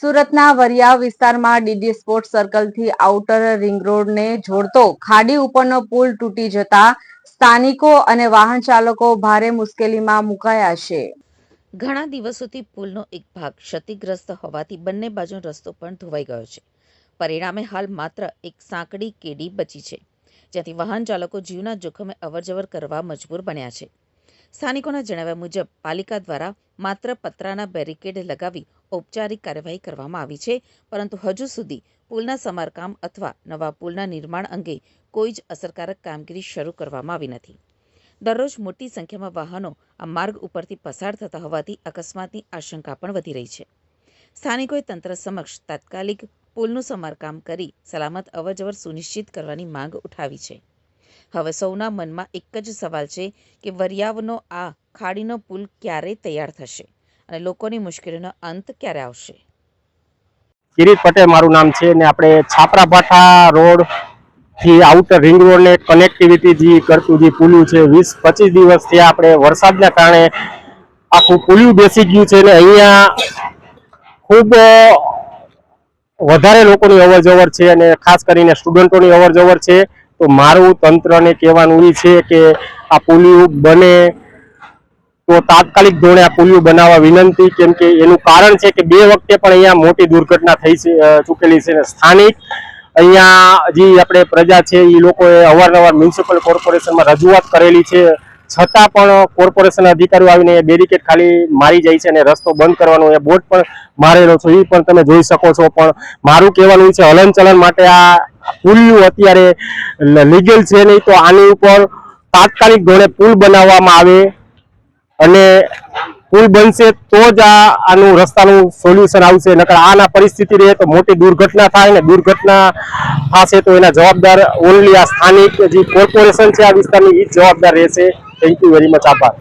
સુરતના વરિયા વિસ્તારમાં DD sports સર્કલથી outer ring રોડને જોડતો ખાડી ઉપરનો પુલ તૂટી જતા સ્થાનિકો અને વાહન ચાલકો ભારે મુશ્કેલીમાં મુકાયા છે. ઘણા દિવસોથી પુલનો એક ભાગ ક્ષતિગ્રસ્ત હોવાથી બંને બાજુનો રસ્તો પણ ધોવાઈ ગયો છે. પરિણામે હાલ માત્ર એક સાંકડી કેડી બચી છે, જ્યાંથી વાહન ચાલકો જીવના જોખમે અવરજવર કરવા મજબૂર બન્યા છે. સ્થાનિકોના જણાવ્યા મુજબ પાલિકા દ્વારા માત્ર પતરાના બેરિકેડ લગાવી ઔપચારિક કાર્યવાહી કરવામાં આવી છે, પરંતુ હજુ સુધી પુલના સમારકામ અથવા નવા પુલના નિર્માણ અંગે કોઈ જ અસરકારક કામગીરી શરૂ કરવામાં આવી નથી. દરરોજ મોટી સંખ્યામાં વાહનો આ માર્ગ ઉપરથી પસાર થતા હોવાથી અકસ્માતની આશંકા પણ વધી રહી છે. સ્થાનિકોએ તંત્ર સમક્ષ તાત્કાલિક પુલનું સમારકામ કરી સલામત અવરજવર સુનિશ્ચિત કરવાની માંગ ઉઠાવી છે. હવે સૌના મનમાં એક જ સવાલ છે કે વરિયાવનો આ ખાડીનો પુલ ક્યારે તૈયાર થશે અને લોકોની મુશ્કેલીનો અંત ક્યારે આવશે. કિરીટ પટેલ મારું નામ છે ને આપણે છાપરા ભાઠા રોડ થી આઉટર રિંગ રોડ ને કનેક્ટિવિટી જે કરતું જે પુલિયું છે 20-25 દિવસથી આપણે વરસાદના કારણે આખું પુલિયું બેસી ગયું છે ને અહીંયા ખૂબ વધારે લોકોની અવરજવર છે અને ખાસ કરીને સ્ટુડન્ટોની અવરજવર છે. તો મારું તંત્રને કહેવાનું એ છે કે આ પુલિયું બને તો તાત્કાલિક ધોરણે આ પુલિયું બનાવવા વિનંતી, કેમ કે એનું કારણ છે કે 2 વખતે પણ અહીંયા મોટી દુર્ઘટના થઈ ચૂકેલી છે. સ્થાનિક અહીંયા જે આપણે પ્રજા છે એ લોકોએ અવારનવાર મ્યુનિસિપલ કોર્પોરેશનમાં રજૂઆત કરેલી છે, છતાં પણ કોર્પોરેશન અધિકારીઓ આવીને બેરિકેડ ખાલી મારી જાય છે અને રસ્તો બંધ કરવાનો એ બોર્ડ પણ મારેલો છે, એ પણ તમે જોઈ શકો છો. પણ મારું કહેવાનું છે હલનચલન માટે આ પુલિયું અત્યારે લીગલ છે નહીં, તો આની ઉપર તાત્કાલિક ધોરણે પુલ બનાવવામાં આવે અને પુલ બનશે તો જ આનું રસ્તાનું સોલ્યુશન આવશે. નકર આના પરિસ્થિતિ રહે તો મોટી દુર્ઘટના થાય ને દુર્ઘટના થશે તો એના જવાબદાર ઓનલી આ સ્થાનિક જે કોર્પોરેશન છે આ વિસ્તારની એ જ જવાબદાર રહેશે. Thank you very much. આભાર.